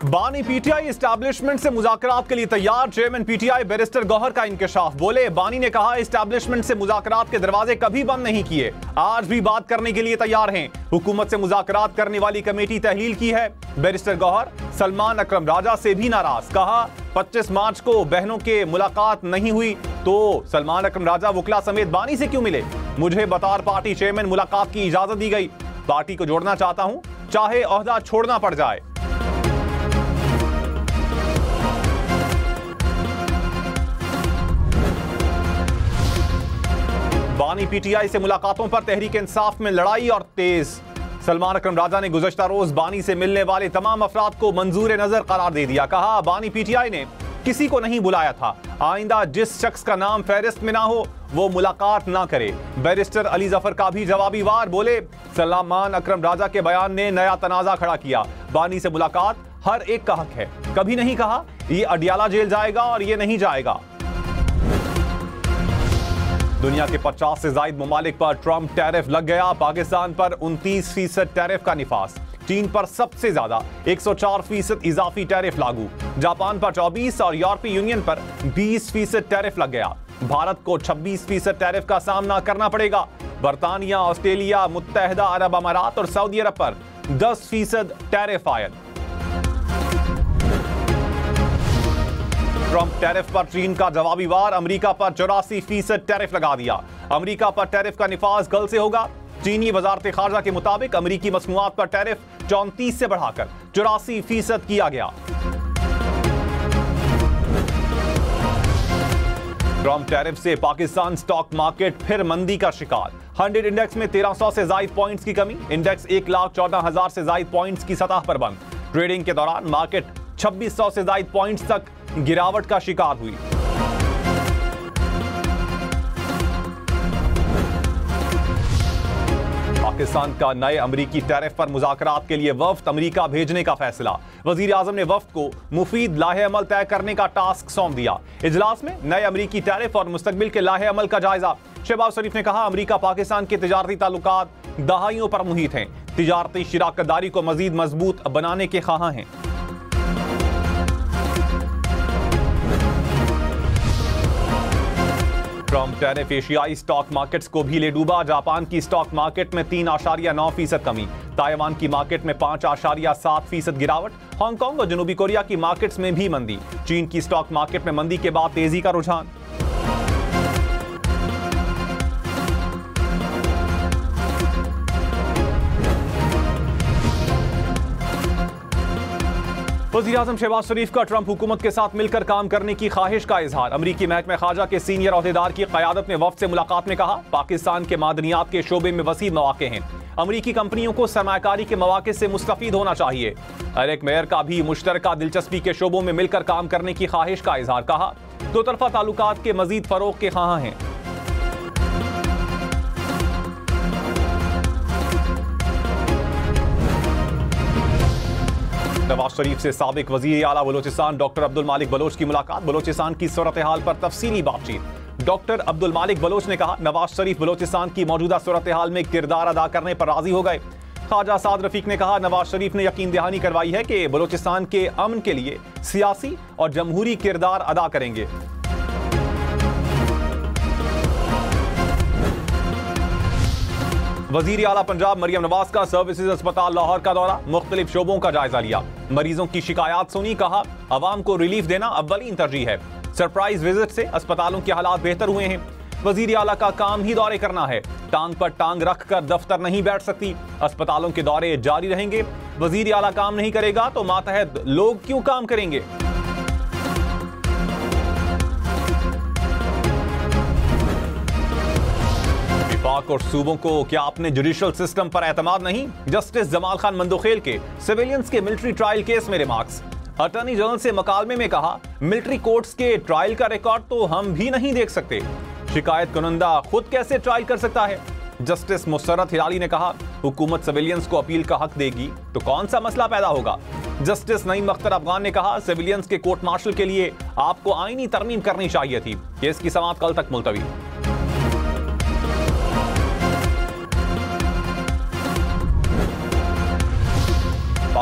बानी PTI establishment से मुज़ाकरात के लिए तैयार। चेयरमैन पीटीआई बैरिस्टर गौहर का इंकशाफ। बोले, बानी ने कहा एस्टैब्लिशमेंट से मुज़ाकरात के दरवाजे कभी बंद नहीं किए, आज भी बात करने के लिए तैयार हैं। हुकूमत से मुज़ाकरात करने वाली कमेटी तहलील की है। बैरिस्टर गौहर सलमान अकरम राजा से भी नाराज। कहा 25 मार्च को बहनों के मुलाकात नहीं हुई तो सलमान अकरम राजा वकला समेत बानी से क्यों मिले? मुझे बतौर पार्टी चेयरमैन मुलाकात की इजाजत दी गई। पार्टी को जोड़ना चाहता हूं, चाहे ओहदा छोड़ना पड़ जाए। बानी पीटीआई से मुलाकातों पर तहरीक इंसाफ में लड़ाई और तेज। सलमान अकरम राजा ने गुज़श्ता रोज बानी से मिलने वाले तमाम अफराद को मंजूर नजर करार दे दिया। कहा बानी पीटीआई ने किसी को नहीं बुलाया था, आइंदा जिस शख्स का नाम फहरिस्त में ना हो वो मुलाकात ना करे। बैरिस्टर अली जफर का भी जवाबी वार। बोले, सलमान अकरम राजा के बयान ने नया तनाजा खड़ा किया। बानी से मुलाकात हर एक का हक है, कभी नहीं कहा ये अडियाला जेल जाएगा और ये नहीं जाएगा। दुनिया के 50 से ज्यादा ममालिक पर ट्रंप टैरिफ लग गया। पाकिस्तान पर 29% टैरिफ का निफास, चीन पर सबसे ज्यादा 104% इजाफी टैरिफ लागू, जापान पर 24 और यूरोपीय यूनियन पर 20% टैरिफ लग गया। भारत को 26% टैरिफ का सामना करना पड़ेगा। बरतानिया, ऑस्ट्रेलिया, मुत्तहदा अरब अमारात और सऊदी अरब पर 10% टैरिफ आयद। ट्रंप टैरिफ पर चीन का जवाबी वार। अमेरिका पर 84% टैरिफ लगा दिया। अमेरिका पर टैरिफ का निफाज कल से होगा। चीनी वजारत खारजा के मुताबिक अमेरिकी मसनूआत पर टैरिफ 34 से बढ़ाकर 84% किया गया। ट्रंप टैरिफ से पाकिस्तान स्टॉक मार्केट फिर मंदी का शिकार। 100 इंडेक्स में 1300 से ज्यादा पॉइंट्स की कमी। इंडेक्स 1,14,000 से ज्यादा पॉइंट्स की सतह पर बंद। ट्रेडिंग के दौरान मार्केट 2600 से ज्यादा पॉइंट्स तक गिरावट का शिकार हुई। पाकिस्तान का नए अमरीकी टैरिफ पर मुज़ाकरात के लिए वफ्द अमरीका भेजने का फैसला। वजीर आजम ने वफ्द को मुफीद लाहे अमल तय करने का टास्क सौंप दिया। इजलास में नए अमरीकी टैरिफ और मुस्तकबिल के लाहे अमल का जायजा। शहबाज शरीफ ने कहा अमरीका पाकिस्तान के तिजारती ताल्लुकात दहाइयों पर मुहित हैं, तिजारती शिराकतदारी को मजीद मजबूत बनाने के ख्वाहां हैं। ट्रंप टैरिफ एशियाई स्टॉक मार्केट्स को भी ले डूबा। जापान की स्टॉक मार्केट में 3.9% कमी, ताइवान की मार्केट में 5.7% गिरावट, हांगकांग और जनूबी कोरिया की मार्केट्स में भी मंदी। चीन की स्टॉक मार्केट में मंदी के बाद तेजी का रुझान। वज़ीर-ए-आज़म शहबाज शरीफ का ट्रंप हुकूमत के साथ मिलकर काम करने की ख्वाहिश का इजहार। अमरीकी महकमा खारजा के सीनियर ओहदेदार की क़यादत में वफ़द से मुलाकात में कहा पाकिस्तान के मादनियात के शोबे में वसी मौक़े हैं, अमरीकी कंपनियों को सरमायाकारी के मौक़े से मुस्तफ़ीद होना चाहिए। एरिक मेयर का भी मुश्तरका दिलचस्पी के शोबों में मिलकर काम करने की ख्वाहिश का इजहार। कहा दो तरफ़ा ताल्लुकात के मज़ीद फ़रोग़ के ख्वाहां हैं। नवाज शरीफ से साबिक वजीर आला बलोचिस्तान डॉक्टर अब्दुल मालिक बलोच की मुलाकात। बलोचिस्तान की सूरत हाल पर तफसीली बातचीत। डॉक्टर अब्दुल मालिक बलोच ने कहा नवाज शरीफ बलोचिस्तान की मौजूदा सूरत हाल में किरदार अदा करने पर राजी हो गए। ख्वाजा साद रफीक ने कहा नवाज शरीफ ने यकीन दहानी करवाई है कि बलोचिस्तान के अमन के लिए सियासी और जमहूरी किरदार अदा करेंगे। वजीर आला पंजाब मरियम नवाज का सर्विसेज अस्पताल लाहौर का दौरा, मुख्तलिफ शोबों का जायजा लिया, मरीजों की शिकायत सुनी। कहा अवाम को रिलीफ देना अव्वलीन तरजीह है। सरप्राइज विजिट से अस्पतालों के हालात बेहतर हुए हैं। वजीर आला का काम ही दौरे करना है, टांग पर टांग रखकर दफ्तर नहीं बैठ सकती। अस्पतालों के दौरे जारी रहेंगे। वजीर आला काम नहीं करेगा तो मातहत लोग क्यों काम करेंगे? पाक और सूबों को क्या अपने जुडिशल सिस्टम पर एतमाद नहीं? जस्टिस जमाल खान मंदोखेल के सिविलियंस के मिलिट्री ट्रायल केस में रिमार्क्स। अटॉर्नी जनरल से मकालमे में कहा मिलिट्री कोर्ट्स के ट्रायल का रिकॉर्ड तो हम भी नहीं देख सकते, शिकायत कुनंदा खुद कैसे ट्रायल कर सकता है? जस्टिस मुसर्रत हिलाली ने कहा हुकूमत सिविलियंस को अपील का हक देगी तो कौन सा मसला पैदा होगा? जस्टिस नईम अख्तर अफगान ने कहा सिविलियंस के कोर्ट मार्शल के लिए आपको आईनी तरमीम करनी चाहिए थी। केस की समाअत कल तक मुलतवी।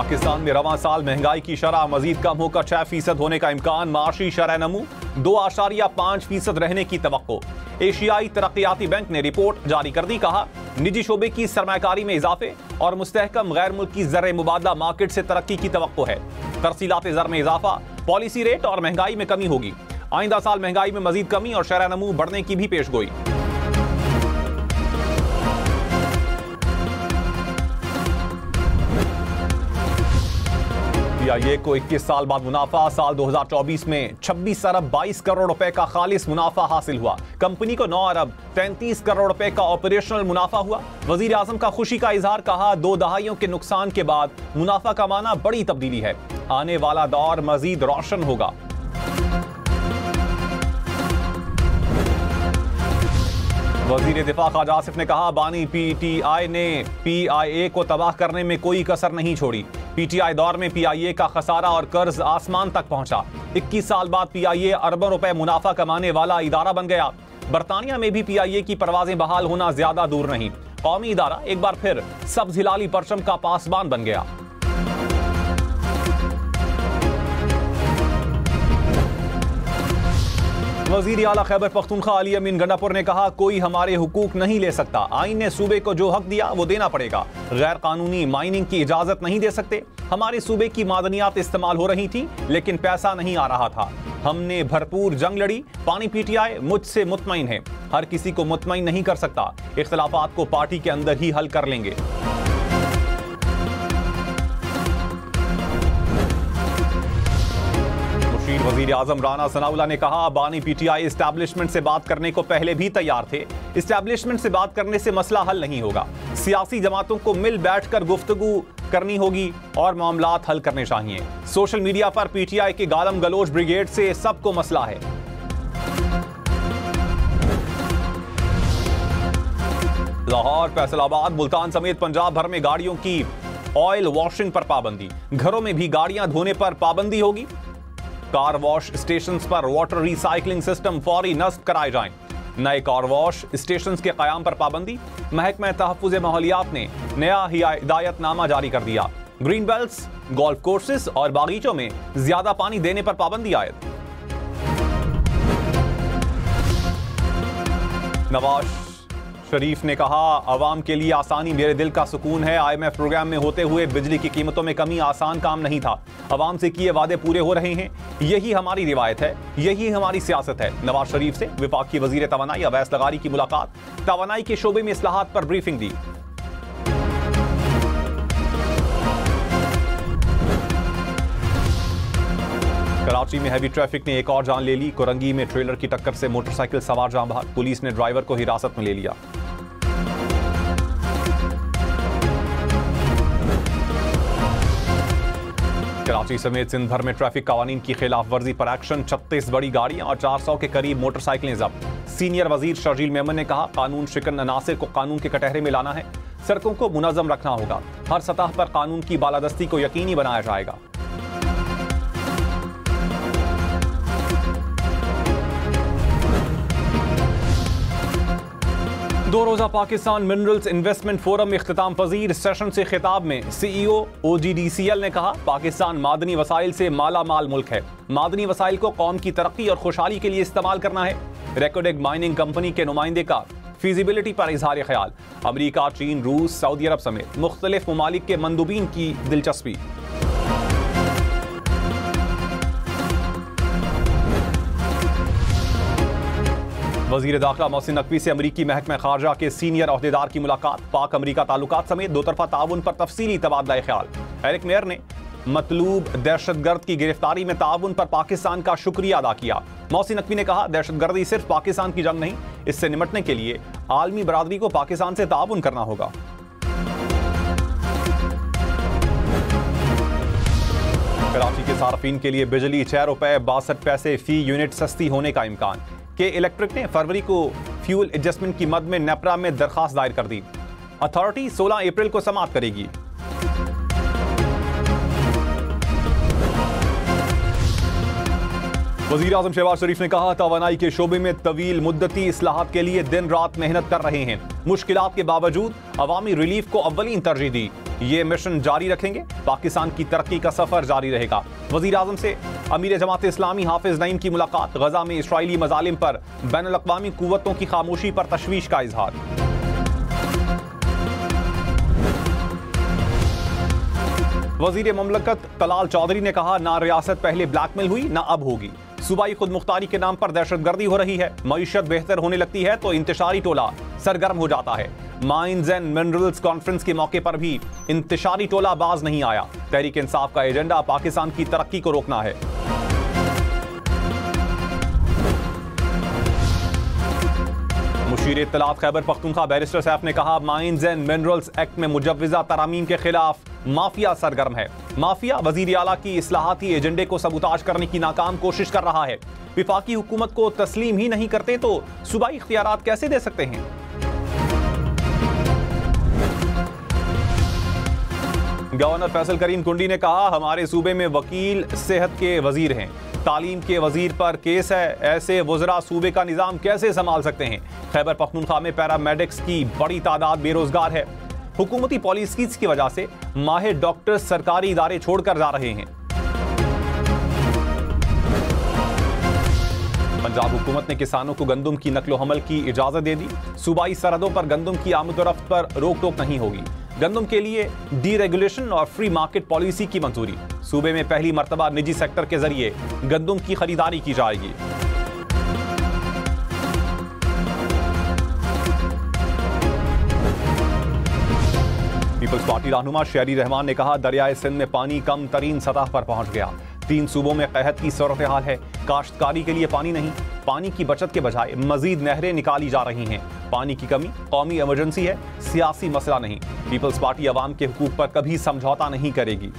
पाकिस्तान में रवां साल महंगाई की शरह मजीद कम होकर 6% होने का इम्कान। माशी शरह नमू 2.5% रहने की तवक्को। एशियाई तरक्याती बैंक ने रिपोर्ट जारी कर दी। कहा, निजी शोबे की सरमायाकारी में इजाफे और मुस्तहकम गैर मुल्की ज़र मुबादला मार्केट से तरक्की की तवक्को है। तरसीलात ज़र में इजाफा, पॉलिसी रेट और महंगाई में कमी होगी। आइंदा साल महंगाई में मजीद कमी और शरह नमू बढ़ने की भी पेशगोई। पीआईए को 21 साल बाद मुनाफा। साल 2024 में 26 अरब 22 करोड़ रुपए का खालिस मुनाफा हासिल हुआ। कंपनी को 9 अरब 33 करोड़ रुपए का ऑपरेशनल मुनाफा हुआ। वजीर आजम का खुशी का इजहार। कहा, 2 दहाइयों के नुकसान के बाद मुनाफा कमाना बड़ी तब्दीली है। आने वाला दौर मजीद रोशन होगा। वजीर दिफा ख्वाजा आसिफ ने कहा, बानी पीटीआई ने पीआईए को तबाह करने में कोई कसर नहीं छोड़ी। पीटीआई दौर में पीआईए का खसारा और कर्ज आसमान तक पहुंचा। 21 साल बाद पीआईए अरबों रुपए मुनाफा कमाने वाला इदारा बन गया। बरतानिया में भी पीआईए की परवाजें बहाल होना ज्यादा दूर नहीं। कौमी इदारा एक बार फिर सब्ज हिलाली परचम का पासबान बन गया। वजीर आला खैबर पख्तूनख्वा अली अमीन गंडापुर ने कहा, कोई हमारे हुकूक नहीं ले सकता। आईन ने सूबे को जो हक दिया वो देना पड़ेगा। गैर कानूनी माइनिंग की इजाजत नहीं दे सकते। हमारे सूबे की मादनियात इस्तेमाल हो रही थी लेकिन पैसा नहीं आ रहा था। हमने भरपूर जंग लड़ी। पानी पीटीआई मुझसे मुतमईन है। हर किसी को मुतमईन नहीं कर सकता। इख्तिलाफात को पार्टी के अंदर ही हल कर लेंगे। वजीर आजम राना सनाउल्लाह ने कहा, बानी पीटीआई इस्टेब्लिशमेंट से बात करने को पहले भी तैयार थे। इस्टेब्लिशमेंट से बात करने से मसला हल नहीं होगा। सियासी जमातों को मिल बैठकर गुफ्तगू करनी होगी और मामलात हल करने चाहिए। सोशल मीडिया पर पीटीआई के गालम गलोच ब्रिगेड से सबको मसला है। लाहौर, फैसलाबाद, मुल्तान समेत पंजाब भर में गाड़ियों की ऑयल वॉशिंग पर पाबंदी। घरों में भी गाड़ियां धोने पर पाबंदी होगी। कार वॉश स्टेशन पर वाटर रिसाइकलिंग सिस्टम फौरी नस्ब कराए जाएं। नए कार वॉश स्टेशन के कयाम पर पाबंदी। महकमा तहफ्फुज़ माहौलियात ने नया हिदायतनामा जारी कर दिया। ग्रीन बेल्ट्स, गोल्फ कोर्सेस और बागीचों में ज्यादा पानी देने पर पाबंदी आयद। नवाज शरीफ ने कहा, अवाम के लिए आसानी मेरे दिल का सुकून है। IMF प्रोग्राम में होते हुए बिजली की कीमतों में कमी आसान काम नहीं था। अवाम से किए वादे पूरे हो रहे हैं। यही हमारी रिवायत है, यही हमारी सियासत है। नवाज शरीफ से विफाकी वजीर तवानाई अवैस लगारी की मुलाकात। तवानाई के शोबे में इस्लाहात पर ब्रीफिंग दी। कराची में हैवी ट्रैफिक ने एक और जान ले ली। कोरंगी में ट्रेलर की टक्कर से मोटरसाइकिल सवार जान बहक। पुलिस ने ड्राइवर को हिरासत में ले लिया। कराची समेत सिंध भर में ट्रैफिक कानून की खिलाफ वर्जी पर एक्शन। 36 बड़ी गाड़ियां और 400 के करीब मोटरसाइकिलें जब्त। सीनियर वजीर शर्जील मेमन ने कहा, कानून शिकन अनासिर को कानून के कटहरे में लाना है। सड़कों को मुनज़्ज़म रखना होगा। हर सतह पर कानून की बालादस्ती को यकीनी बनाया जाएगा। दो रोजा पाकिस्तान मिनरल्स इन्वेस्टमेंट फोरम में इख्तिताम पजीर सेशन से खिताब में CEO OGDCL ने कहा, पाकिस्तान मादनी वसाइल से माला माल मुल्क है। मादनी वसाइल को कौम की तरक्की और खुशहाली के लिए इस्तेमाल करना है। रेकोडेक माइनिंग कंपनी के नुमाइंदे का फीजिबिलिटी पर इजहार ख्याल। अमरीका, चीन, रूस, सऊदी अरब समेत मुख्तलिफ ममालिक के मंदूबीन की दिलचस्पी। वजीर दाखिला मोहसिन नकवी से अमरीकी महकमा खारजा के सीनियर अहदेदार की मुलाकात। पाक अमरीका ताल्लुकात समेत दो तरफा ताउन पर तफसीली तबादला ख्याल। एरिक मेयर ने मतलूब दहशतगर्द की गिरफ्तारी में ताउन पर पाकिस्तान का शुक्रिया अदा किया। मोहसिन नकवी ने कहा, दहशतगर्दी सिर्फ पाकिस्तान की जंग नहीं, इससे निपटने के लिए आलमी बरादरी को पाकिस्तान से ताउन करना होगा। कराची के सार्फिन के लिए बिजली ₹6.62 फी यूनिट सस्ती होने का इम्कान। के इलेक्ट्रिक ने फरवरी को फ्यूल एडजस्टमेंट की मद में नेपरा में दरखास्त दायर कर दी। अथॉरिटी 16 अप्रैल को समाअत करेगी। वजीर आजम शहबाज शरीफ ने कहा, तवानाई के शोबे में तवील मुद्दती इस्लाहात के लिए दिन रात मेहनत कर रहे हैं। मुश्किलात के बावजूद अवामी रिलीफ को अव्वलीन तरजीह दी। ये मिशन जारी रखेंगे। पाकिस्तान की तरक्की का सफर जारी रहेगा। वजीर आजम से अमीर जमात इस्लामी हाफिज नईम की मुलाकात। गजा में इसराइली मजालिम पर बैनुल अक़वामी कुव्वतों की खामोशी पर तशवीश का इजहार। वजीर ममलकत तलाल चौधरी ने कहा, ना रियासत पहले ब्लैकमेल हुई ना अब होगी। सूबाई खुद मुख्तारी के नाम पर दहशतगर्दी हो रही है। मईशत बेहतर होने लगती है तो इंतशारी टोला सरगर्म हो जाता है। माइंस एंड मिनरल्स कॉन्फ्रेंस के मौके पर भी इंतशारी टोला बाज नहीं आया। तहरीक इंसाफ का एजेंडा पाकिस्तान की तरक्की को रोकना है। मुशीर इत्तलात खैबर पख्तूनख्वा बैरिस्टर सैफ ने कहा, माइंस एंड मिनरल्स एक्ट में मुजव्वजा तरामीम के खिलाफ माफिया सरगर्म है। माफिया वजीर आला की इस्लाहाती एजेंडे को सबूताज करने की नाकाम कोशिश कर रहा है। विफाकी हुकूमत को तस्लीम ही नहीं करते तो सूबाई इख्तियारात कैसे दे सकते हैं। गवर्नर फैसल करीम कुंडी ने कहा, हमारे सूबे में वकील सेहत के वजीर हैं, तालीम के वजीर पर केस है। ऐसे वज़रा सूबे का निज़ाम कैसे संभाल सकते हैं। खैबर पख्तूनख्वा में पैरामेडिक्स की बड़ी तादाद बेरोजगार है। हुकूमती पॉलिसीज की वजह से माहिर डॉक्टर सरकारी इदारे छोड़कर जा रहे हैं। पंजाब हुकूमत ने किसानों को गंदम की नकलो हमल की इजाजत दे दी। सूबाई सरहदों पर गंदम की आमद-ओ-रफ्त पर रोक टोक नहीं होगी। गंदम के लिए डीरेगुलेशन और फ्री मार्केट पॉलिसी की मंजूरी। सूबे में पहली मर्तबा निजी सेक्टर के जरिए गंदम की खरीदारी की जाएगी। पीपल्स पार्टी रहनुमा शेरी रहमान ने कहा, दरियाए सिंध में पानी कम तरीन सतह पर पहुंच गया। 3 सूबों में कहत की सूरत हाल है। काश्तकारी के लिए पानी नहीं। पानी की बचत के बजाय मजीद नहरें निकाली जा रही हैं। पानी की कमी कौमी इमरजेंसी है, सियासी मसला नहीं। पीपल्स पार्टी अवाम के हुकूक पर कभी समझौता नहीं करेगी।